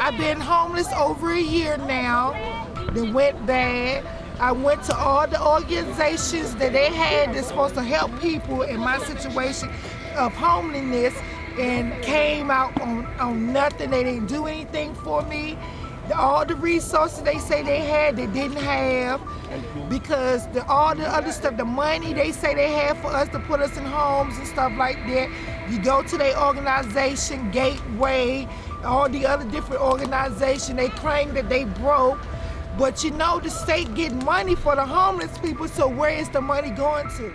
I've been homeless over a year now. It went bad. I went to all the organizations that they had that's supposed to help people in my situation of homelessness and came out on nothing. They didn't do anything for me. All the resources they say they had, they didn't have because all the other stuff, the money they say they had for us to put us in homes and stuff like that. You go to their organization, Gateway, all the other different organizations, they claim that they broke. But you know the state getting money for the homeless people, so where is the money going to?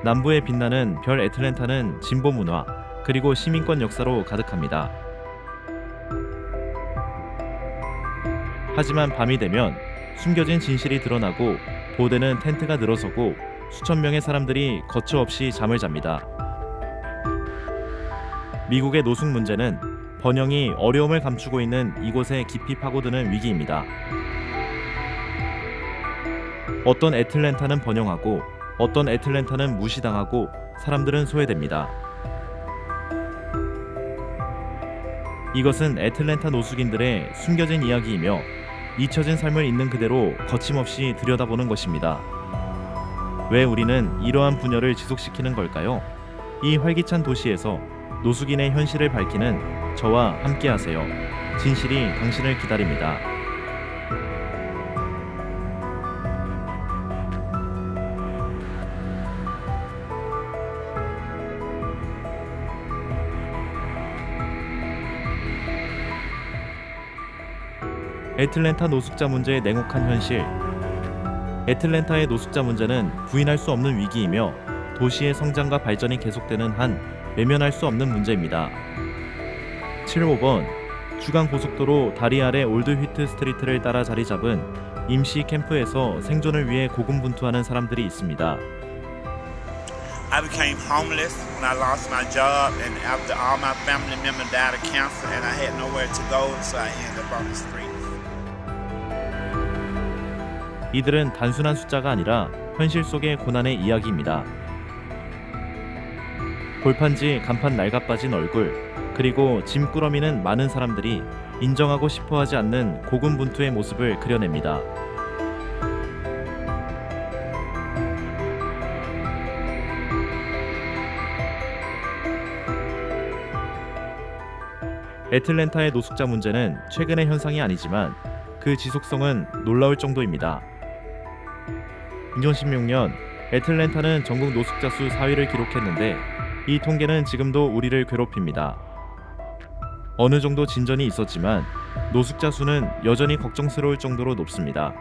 남부에 빛나는 별 애틀랜타는 진보 문화 그리고 시민권 역사로 가득합니다. 하지만 밤이 되면 숨겨진 진실이 드러나고 보대는 텐트가 늘어서고 수천 명의 사람들이 거처없이 잠을 잡니다. 미국의 노숙 문제는 번영이 어려움을 감추고 있는 이곳에 깊이 파고드는 위기입니다. 어떤 애틀랜타는 번영하고 어떤 애틀랜타는 무시당하고 사람들은 소외됩니다. 이것은 애틀랜타 노숙인들의 숨겨진 이야기이며 잊혀진 삶을 있는 그대로 거침없이 들여다보는 것입니다. 왜 우리는 이러한 분열을 지속시키는 걸까요? 이 활기찬 도시에서 노숙인의 현실을 밝히는 저와 함께하세요. 진실이 당신을 기다립니다. 애틀랜타 노숙자 문제의 냉혹한 현실. 애틀랜타의 노숙자 문제는 부인할 수 없는 위기이며 도시의 성장과 발전이 계속되는 한 외면할 수 없는 문제입니다. 7호번 주간고속도로 다리 아래 올드 휘트 스트리트를 따라 자리 잡은 임시 캠프에서 생존을 위해 고군분투하는 사람들이 있습니다. I became homeless when I lost my job and after all my family members died of cancer and I had nowhere to go, so I ended up on the streets. 이들은 단순한 숫자가 아니라 현실 속의 고난의 이야기입니다. 골판지 간판 낡아빠진 얼굴, 그리고 짐꾸러미는 많은 사람들이 인정하고 싶어하지 않는 고군분투의 모습을 그려냅니다. 애틀랜타의 노숙자 문제는 최근의 현상이 아니지만 그 지속성은 놀라울 정도입니다. 2016년 애틀랜타는 전국 노숙자 수 4위를 기록했는데 이 통계는 지금도 우리를 괴롭힙니다. 어느 정도 진전이 있었지만 노숙자 수는 여전히 걱정스러울 정도로 높습니다.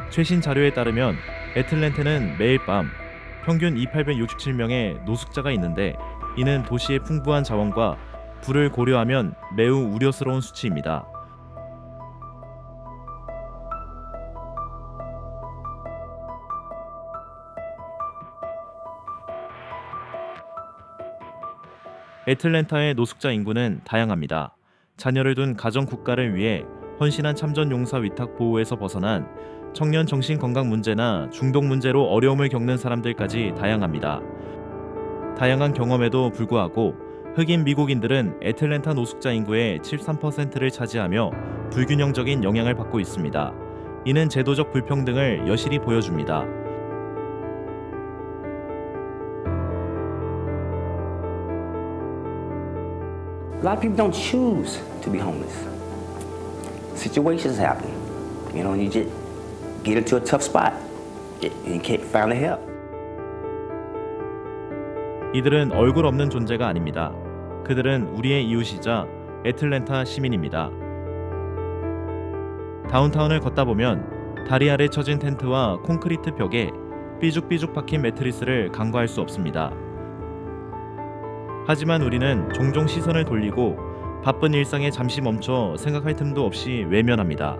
최신 자료에 따르면 애틀랜타는 매일 밤 평균 2,867명의 노숙자가 있는데 이는 도시의 풍부한 자원과 불을 고려하면 매우 우려스러운 수치입니다. 애틀랜타의 노숙자 인구는 다양합니다. 자녀를 둔 가정 국가를 위해 헌신한 참전 용사 위탁 보호에서 벗어난 청년 정신건강 문제나 중독 문제로 어려움을 겪는 사람들까지 다양합니다. 다양한 경험에도 불구하고 흑인 미국인들은 애틀랜타 노숙자 인구의 73%를 차지하며 불균형적인 영향을 받고 있습니다. 이는 제도적 불평등을 여실히 보여줍니다. A lot of people don't choose to be homeless. Situations happen. You know, you just get into a tough spot and you can't find the help. 이들은 얼굴 없는 존재가 아닙니다. 그들은 우리의 이웃이자 애틀랜타 시민입니다. 다운타운을 걷다 보면 다리 아래 쳐진 텐트와 콘크리트 벽에 삐죽삐죽 박힌 매트리스를 간과할 수 없습니다. 하지만 우리는 종종 시선을 돌리고 바쁜 일상에 잠시 멈춰 생각할 틈도 없이 외면합니다.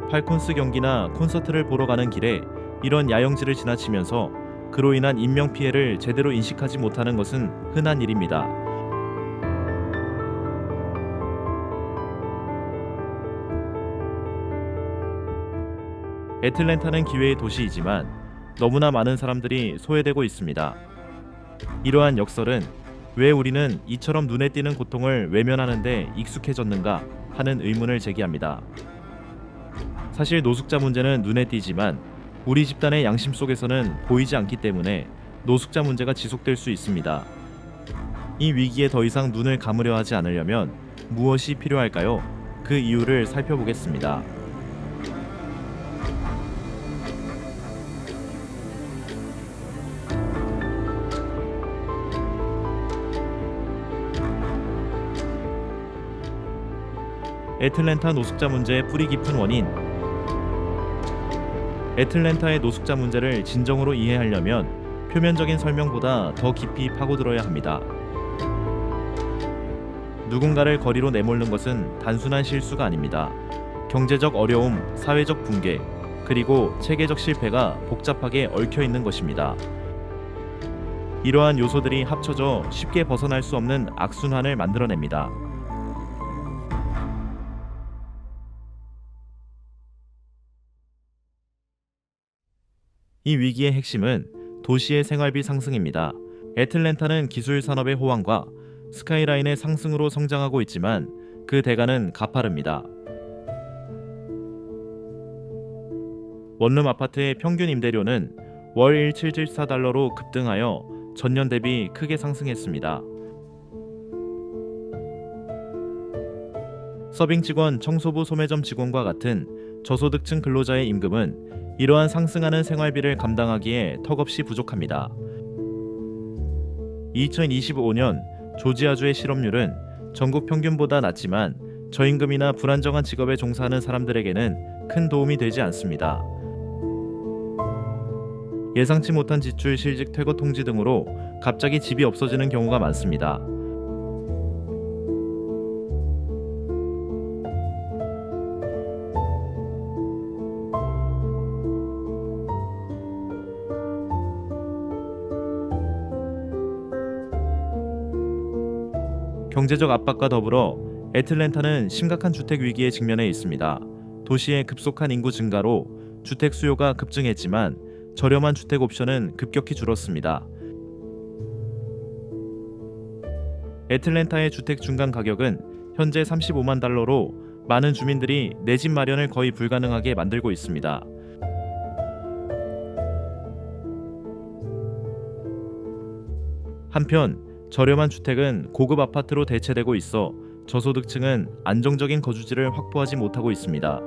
팔콘스 경기나 콘서트를 보러 가는 길에 이런 야영지를 지나치면서 그로 인한 인명피해를 제대로 인식하지 못하는 것은 흔한 일입니다. 애틀랜타는 기회의 도시이지만 너무나 많은 사람들이 소외되고 있습니다. 이러한 역설은 왜 우리는 이처럼 눈에 띄는 고통을 외면하는 데 익숙해졌는가 하는 의문을 제기합니다. 사실 노숙자 문제는 눈에 띄지만 우리 집단의 양심 속에서는 보이지 않기 때문에 노숙자 문제가 지속될 수 있습니다. 이 위기에 더 이상 눈을 감으려 하지 않으려면 무엇이 필요할까요? 그 이유를 살펴보겠습니다. 애틀랜타 노숙자 문제의 뿌리 깊은 원인. 애틀랜타의 노숙자 문제를 진정으로 이해하려면 표면적인 설명보다 더 깊이 파고들어야 합니다. 누군가를 거리로 내몰는 것은 단순한 실수가 아닙니다. 경제적 어려움, 사회적 붕괴, 그리고 체계적 실패가 복잡하게 얽혀 있는 것입니다. 이러한 요소들이 합쳐져 쉽게 벗어날 수 없는 악순환을 만들어냅니다. 이 위기의 핵심은 도시의 생활비 상승입니다. 애틀랜타는 기술 산업의 호황과 스카이라인의 상승으로 성장하고 있지만 그 대가는 가파릅니다. 원룸 아파트의 평균 임대료는 월 1,774달러로 급등하여 전년 대비 크게 상승했습니다. 서빙 직원, 청소부 소매점 직원과 같은 저소득층 근로자의 임금은 이러한 상승하는 생활비를 감당하기에 턱없이 부족합니다. 2025년 조지아주의 실업률은 전국 평균보다 낮지만 저임금이나 불안정한 직업에 종사하는 사람들에게는 큰 도움이 되지 않습니다. 예상치 못한 지출, 실직, 퇴거 통지 등으로 갑자기 집이 없어지는 경우가 많습니다. 경제적 압박과 더불어 애틀랜타는 심각한 주택 위기에 직면해 있습니다. 도시의 급속한 인구 증가로 주택 수요가 급증했지만 저렴한 주택 옵션은 급격히 줄었습니다. 애틀랜타의 주택 중간 가격은 현재 35만 달러로 많은 주민들이 내 집 마련을 거의 불가능하게 만들고 있습니다. 한편 저렴한 주택은 고급 아파트로 대체되고 있어 저소득층은 안정적인 거주지를 확보하지 못하고 있습니다.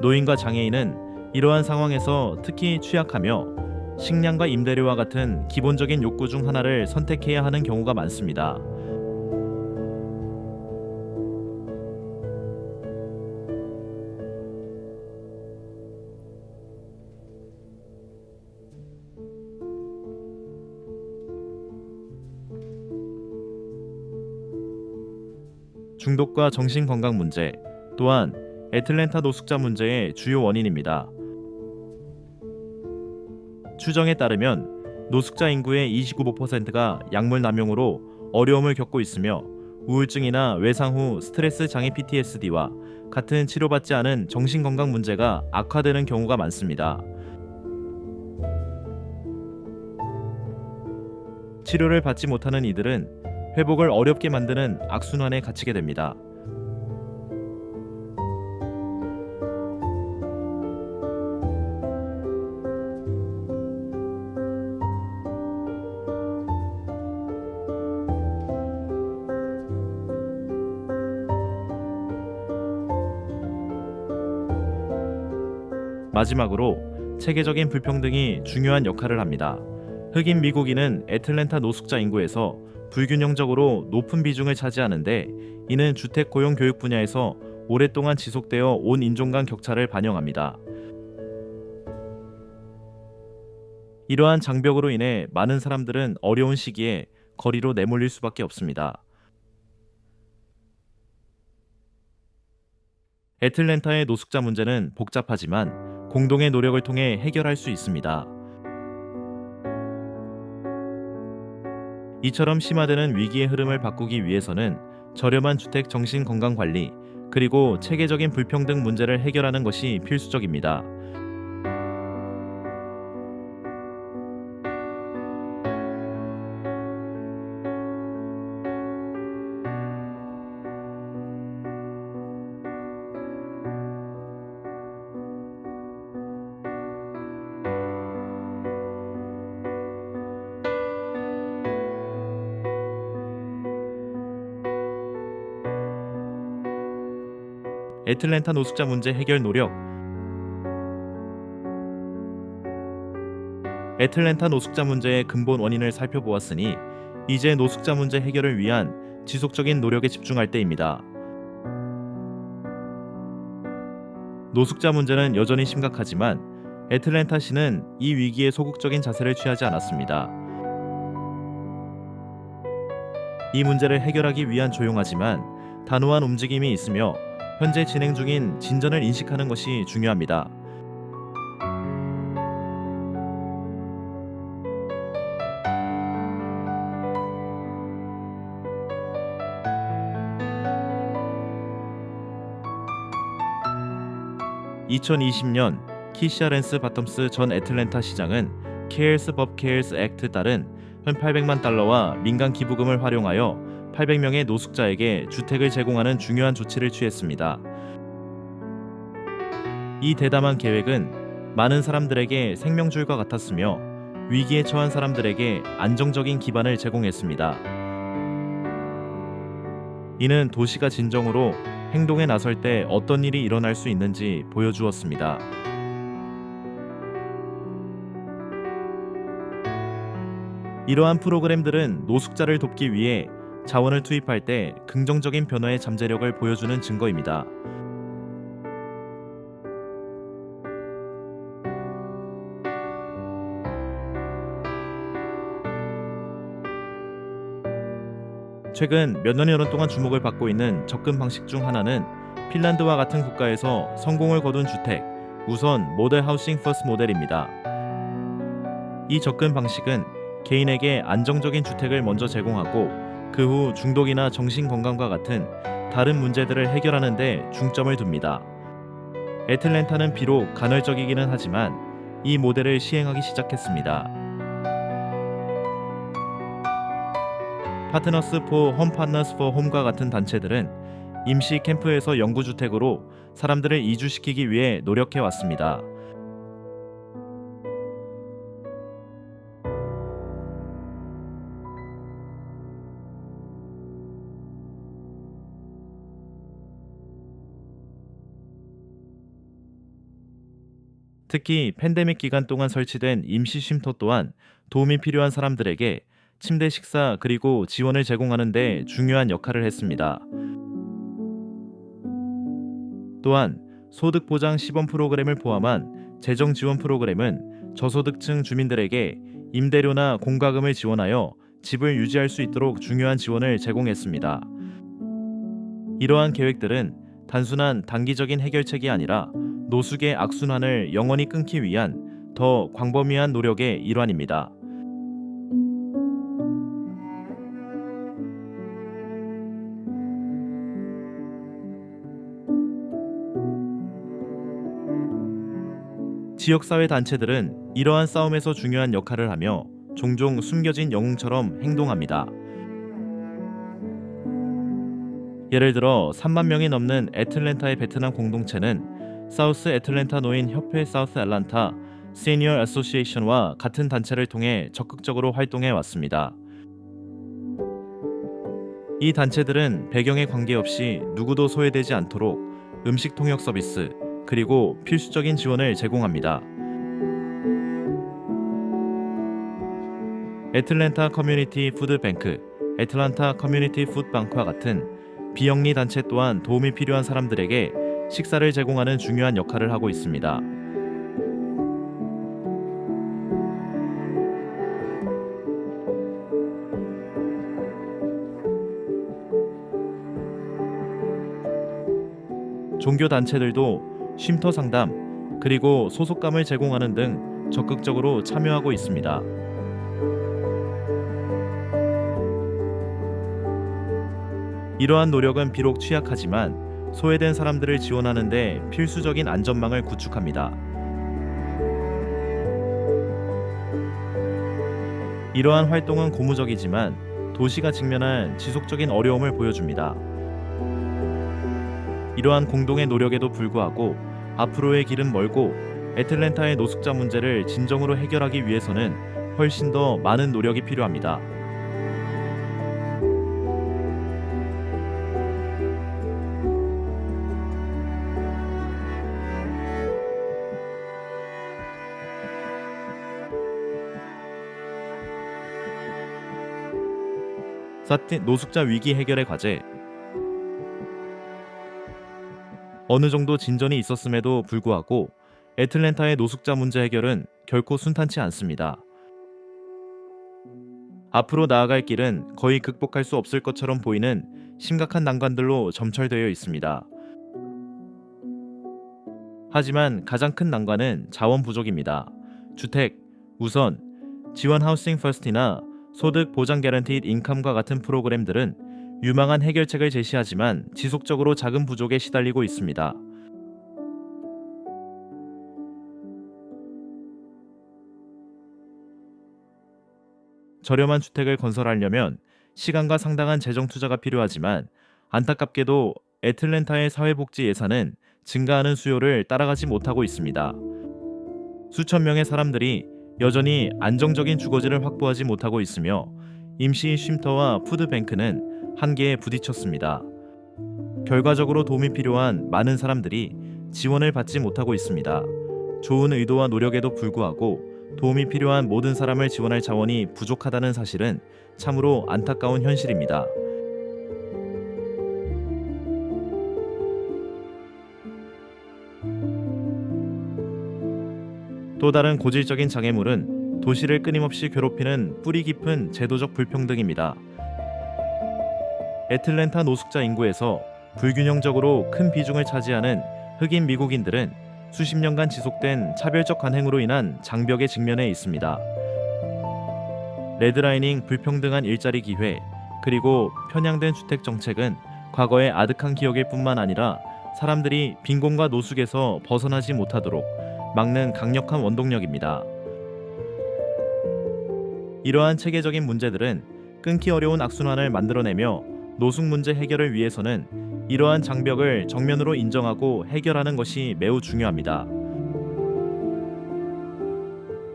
노인과 장애인은 이러한 상황에서 특히 취약하며 식량과 임대료와 같은 기본적인 욕구 중 하나를 선택해야 하는 경우가 많습니다. 중독과 정신건강 문제 또한 애틀랜타 노숙자 문제의 주요 원인입니다. 추정에 따르면 노숙자 인구의 29%가 약물 남용으로 어려움을 겪고 있으며 우울증이나 외상 후 스트레스 장애 PTSD와 같은 치료받지 않은 정신건강 문제가 악화되는 경우가 많습니다. 치료를 받지 못하는 이들은 회복을 어렵게 만드는 악순환에 갇히게 됩니다. 마지막으로 체계적인 불평등이 중요한 역할을 합니다. 흑인 미국인은 애틀랜타 노숙자 인구에서 불균형적으로 높은 비중을 차지하는데 이는 주택, 고용, 교육 분야에서 오랫동안 지속되어 온 인종 간 격차를 반영합니다. 이러한 장벽으로 인해 많은 사람들은 어려운 시기에 거리로 내몰릴 수밖에 없습니다. 애틀랜타의 노숙자 문제는 복잡하지만 공동의 노력을 통해 해결할 수 있습니다. 이처럼 심화되는 위기의 흐름을 바꾸기 위해서는 저렴한 주택 정신건강관리 그리고 체계적인 불평등 문제를 해결하는 것이 필수적입니다. 애틀랜타 노숙자 문제 해결 노력. 애틀랜타 노숙자 문제의 근본 원인을 살펴보았으니 이제 노숙자 문제 해결을 위한 지속적인 노력에 집중할 때입니다. 노숙자 문제는 여전히 심각하지만 애틀랜타시는 이 위기에 소극적인 자세를 취하지 않았습니다. 이 문제를 해결하기 위한 조용하지만 단호한 움직임이 있으며 현재 진행 중인 진전을 인식하는 것이 중요합니다. (2020년) 키시아 랜스 바텀스 전 애틀랜타 시장은 케어스 법 케어스 액트 따른 현 $800만 달러와 민간 기부금을 활용하여 800명의 노숙자에게 주택을 제공하는 중요한 조치를 취했습니다. 이 대담한 계획은 많은 사람들에게 생명줄과 같았으며 위기에 처한 사람들에게 안정적인 기반을 제공했습니다. 이는 도시가 진정으로 행동에 나설 때 어떤 일이 일어날 수 있는지 보여주었습니다. 이러한 프로그램들은 노숙자를 돕기 위해 자원을 투입할 때 긍정적인 변화의 잠재력을 보여주는 증거입니다. 최근 몇 년여 동안 주목을 받고 있는 접근 방식 중 하나는 핀란드와 같은 국가에서 성공을 거둔 주택, 우선 모델 하우싱 퍼스트 모델입니다. 이 접근 방식은 개인에게 안정적인 주택을 먼저 제공하고 그 후 중독이나 정신건강과 같은 다른 문제들을 해결하는 데 중점을 둡니다. 애틀랜타는 비록 간헐적이기는 하지만 이 모델을 시행하기 시작했습니다. 파트너스 포 홈 파트너스 포 홈과 같은 단체들은 임시 캠프에서 영구주택으로 사람들을 이주시키기 위해 노력해 왔습니다. 특히 팬데믹 기간 동안 설치된 임시 쉼터 또한 도움이 필요한 사람들에게 침대 식사 그리고 지원을 제공하는 데 중요한 역할을 했습니다. 또한 소득보장 시범 프로그램을 포함한 재정 지원 프로그램은 저소득층 주민들에게 임대료나 공과금을 지원하여 집을 유지할 수 있도록 중요한 지원을 제공했습니다. 이러한 계획들은 단순한 단기적인 해결책이 아니라 노숙의 악순환을 영원히 끊기 위한 더 광범위한 노력의 일환입니다. 지역사회 단체들은 이러한 싸움에서 중요한 역할을 하며 종종 숨겨진 영웅처럼 행동합니다. 예를 들어 3만 명이 넘는 애틀랜타의 베트남 공동체는 사우스 애틀랜타 노인 협회 사우스 애틀랜타 시니어 애소시에이션과 같은 단체를 통해 적극적으로 활동해 왔습니다. 이 단체들은 배경에 관계없이 누구도 소외되지 않도록 음식 통역 서비스 그리고 필수적인 지원을 제공합니다. 애틀랜타 커뮤니티 푸드 뱅크, 애틀랜타 커뮤니티 푸드 방크와 같은 비영리 단체 또한 도움이 필요한 사람들에게 식사를 제공하는 중요한 역할을 하고 있습니다. 종교 단체들도 쉼터 상담 그리고 소속감을 제공하는 등 적극적으로 참여하고 있습니다. 이러한 노력은 비록 취약하지만 소외된 사람들을 지원하는 데 필수적인 안전망을 구축합니다. 이러한 활동은 고무적이지만 도시가 직면한 지속적인 어려움을 보여줍니다. 이러한 공동의 노력에도 불구하고 앞으로의 길은 멀고 애틀랜타의 노숙자 문제를 진정으로 해결하기 위해서는 훨씬 더 많은 노력이 필요합니다. 노숙자 위기 해결의 과제. 어느 정도 진전이 있었음에도 불구하고 애틀랜타의 노숙자 문제 해결은 결코 순탄치 않습니다. 앞으로 나아갈 길은 거의 극복할 수 없을 것처럼 보이는 심각한 난관들로 점철되어 있습니다. 하지만 가장 큰 난관은 자원 부족입니다. 주택, 우선, 지원 하우싱 퍼스트나 소득 보장 개런티드 인컴과 같은 프로그램들은 유망한 해결책을 제시하지만 지속적으로 자금 부족에 시달리고 있습니다. 저렴한 주택을 건설하려면 시간과 상당한 재정 투자가 필요하지만 안타깝게도 애틀랜타의 사회복지 예산은 증가하는 수요를 따라가지 못하고 있습니다. 수천 명의 사람들이 여전히 안정적인 주거지를 확보하지 못하고 있으며 임시 쉼터와 푸드뱅크는 한계에 부딪혔습니다. 결과적으로 도움이 필요한 많은 사람들이 지원을 받지 못하고 있습니다. 좋은 의도와 노력에도 불구하고 도움이 필요한 모든 사람을 지원할 자원이 부족하다는 사실은 참으로 안타까운 현실입니다. 또 다른 고질적인 장애물은 도시를 끊임없이 괴롭히는 뿌리 깊은 제도적 불평등입니다. 애틀랜타 노숙자 인구에서 불균형적으로 큰 비중을 차지하는 흑인 미국인들은 수십 년간 지속된 차별적 관행으로 인한 장벽에 직면해 있습니다. 레드라이닝, 불평등한 일자리 기회, 그리고 편향된 주택 정책은 과거의 아득한 기억일 뿐만 아니라 사람들이 빈곤과 노숙에서 벗어나지 못하도록 막는 강력한 원동력입니다. 이러한 체계적인 문제들은 끊기 어려운 악순환을 만들어내며 노숙 문제 해결을 위해서는 이러한 장벽을 정면으로 인정하고 해결하는 것이 매우 중요합니다.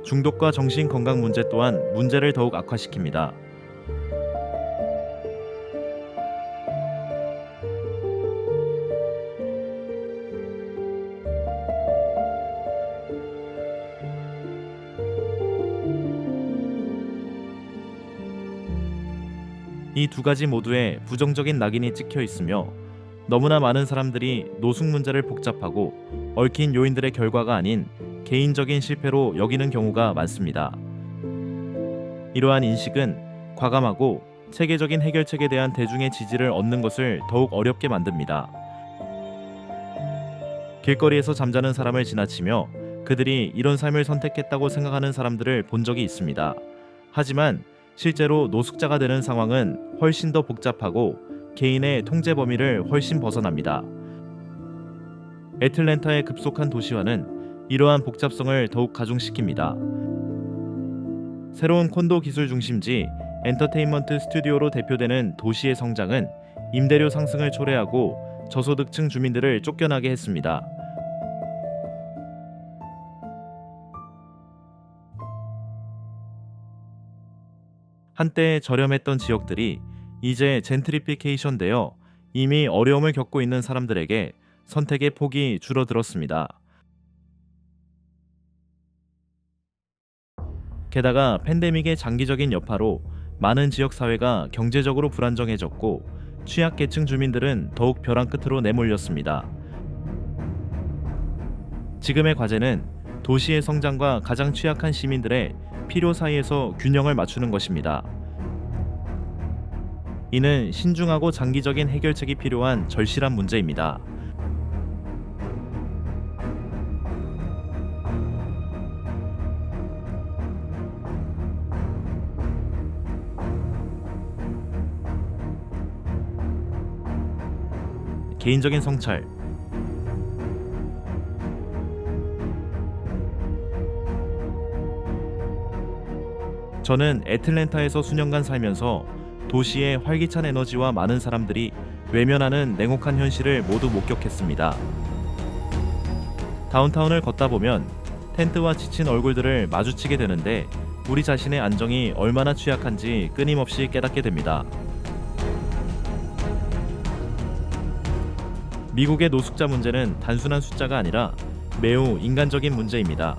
중독과 정신건강 문제 또한 문제를 더욱 악화시킵니다. 이 두 가지 모두에 부정적인 낙인이 찍혀 있으며 너무나 많은 사람들이 노숙 문제를 복잡하고 얽힌 요인들의 결과가 아닌 개인적인 실패로 여기는 경우가 많습니다. 이러한 인식은 과감하고 체계적인 해결책에 대한 대중의 지지를 얻는 것을 더욱 어렵게 만듭니다. 길거리에서 잠자는 사람을 지나치며 그들이 이런 삶을 선택했다고 생각하는 사람들을 본 적이 있습니다. 하지만 실제로 노숙자가 되는 상황은 훨씬 더 복잡하고 개인의 통제 범위를 훨씬 벗어납니다. 애틀랜타의 급속한 도시화는 이러한 복잡성을 더욱 가중시킵니다. 새로운 콘도 기술 중심지 엔터테인먼트 스튜디오로 대표되는 도시의 성장은 임대료 상승을 초래하고 저소득층 주민들을 쫓겨나게 했습니다. 한때 저렴했던 지역들이 이제 젠트리피케이션되어 이미 어려움을 겪고 있는 사람들에게 선택의 폭이 줄어들었습니다. 게다가 팬데믹의 장기적인 여파로 많은 지역 사회가 경제적으로 불안정해졌고 취약계층 주민들은 더욱 벼랑 끝으로 내몰렸습니다. 지금의 과제는 도시의 성장과 가장 취약한 시민들의 필요 사이에서 균형을 맞추는 것입니다. 이는 신중하고 장기적인 해결책이 필요한 절실한 문제입니다. 개인적인 성찰. 저는 애틀랜타에서 수년간 살면서 도시의 활기찬 에너지와 많은 사람들이 외면하는 냉혹한 현실을 모두 목격했습니다. 다운타운을 걷다 보면 텐트와 지친 얼굴들을 마주치게 되는데 우리 자신의 안정이 얼마나 취약한지 끊임없이 깨닫게 됩니다. 미국의 노숙자 문제는 단순한 숫자가 아니라 매우 인간적인 문제입니다.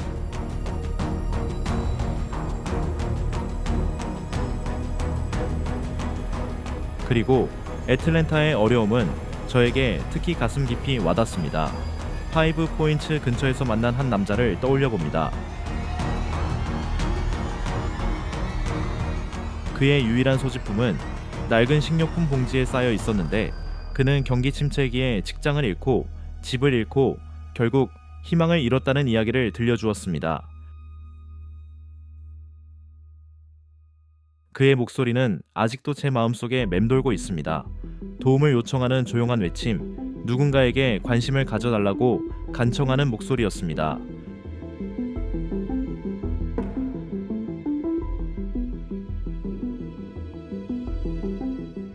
그리고 애틀랜타의 어려움은 저에게 특히 가슴 깊이 와닿습니다. 5포인트 근처에서 만난 한 남자를 떠올려 봅니다. 그의 유일한 소지품은 낡은 식료품 봉지에 쌓여 있었는데 그는 경기 침체기에 직장을 잃고 집을 잃고 결국 희망을 잃었다는 이야기를 들려주었습니다. 그의 목소리는 아직도 제 마음속에 맴돌고 있습니다. 도움을 요청하는 조용한 외침, 누군가에게 관심을 가져달라고 간청하는 목소리였습니다.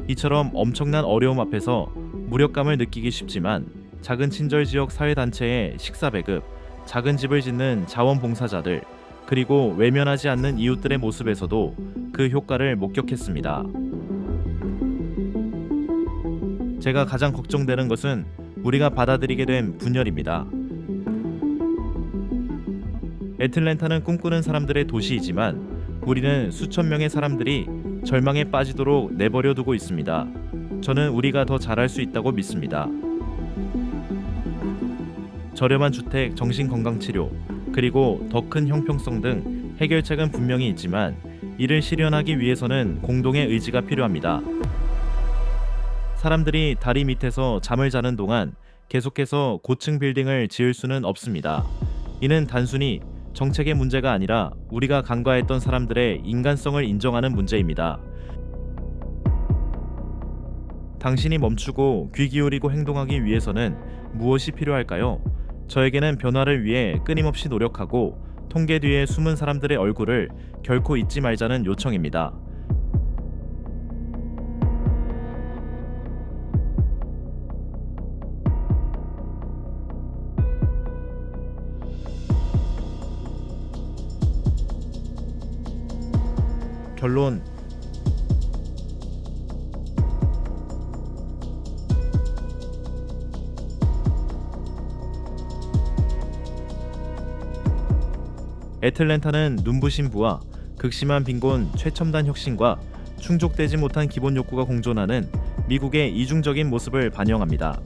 이처럼 엄청난 어려움 앞에서 무력감을 느끼기 쉽지만 작은 친절지역 사회단체의 식사 배급, 작은 집을 짓는 자원봉사자들, 그리고 외면하지 않는 이웃들의 모습에서도 그 효과를 목격했습니다. 제가 가장 걱정되는 것은 우리가 받아들이게 된 분열입니다. 애틀랜타는 꿈꾸는 사람들의 도시이지만 우리는 수천 명의 사람들이 절망에 빠지도록 내버려 두고 있습니다. 저는 우리가 더 잘할 수 있다고 믿습니다. 저렴한 주택, 정신건강치료, 그리고 더 큰 형평성 등 해결책은 분명히 있지만 이를 실현하기 위해서는 공동의 의지가 필요합니다. 사람들이 다리 밑에서 잠을 자는 동안 계속해서 고층 빌딩을 지을 수는 없습니다. 이는 단순히 정책의 문제가 아니라 우리가 간과했던 사람들의 인간성을 인정하는 문제입니다. 당신이 멈추고 귀 기울이고 행동하기 위해서는 무엇이 필요할까요? 저에게는 변화를 위해 끊임없이 노력하고 통계 뒤에 숨은 사람들의 얼굴을 결코 잊지 말자는 요청입니다. 결론. 애틀랜타는 눈부신 부와 극심한 빈곤, 최첨단 혁신과 충족되지 못한 기본 욕구가 공존하는 미국의 이중적인 모습을 반영합니다.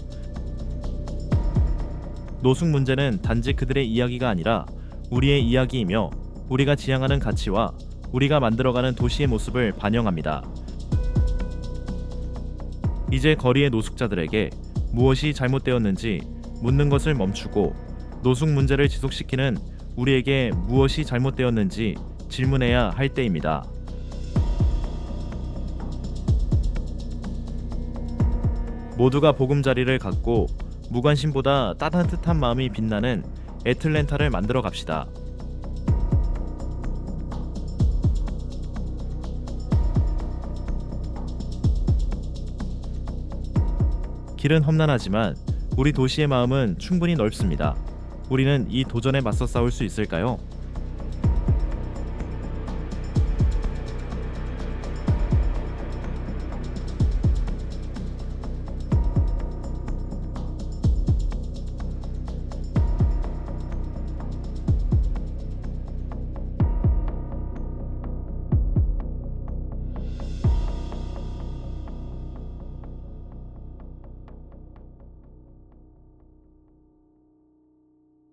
노숙 문제는 단지 그들의 이야기가 아니라 우리의 이야기이며 우리가 지향하는 가치와 우리가 만들어가는 도시의 모습을 반영합니다. 이제 거리의 노숙자들에게 무엇이 잘못되었는지 묻는 것을 멈추고 노숙 문제를 지속시키는 우리에게 무엇이 잘못되었는지 질문해야 할 때입니다. 모두가 보금자리를 갖고 무관심보다 따뜻한 마음이 빛나는 애틀랜타를 만들어 갑시다. 길은 험난하지만 우리 도시의 마음은 충분히 넓습니다. 우리는 이 도전에 맞서 싸울 수 있을까요?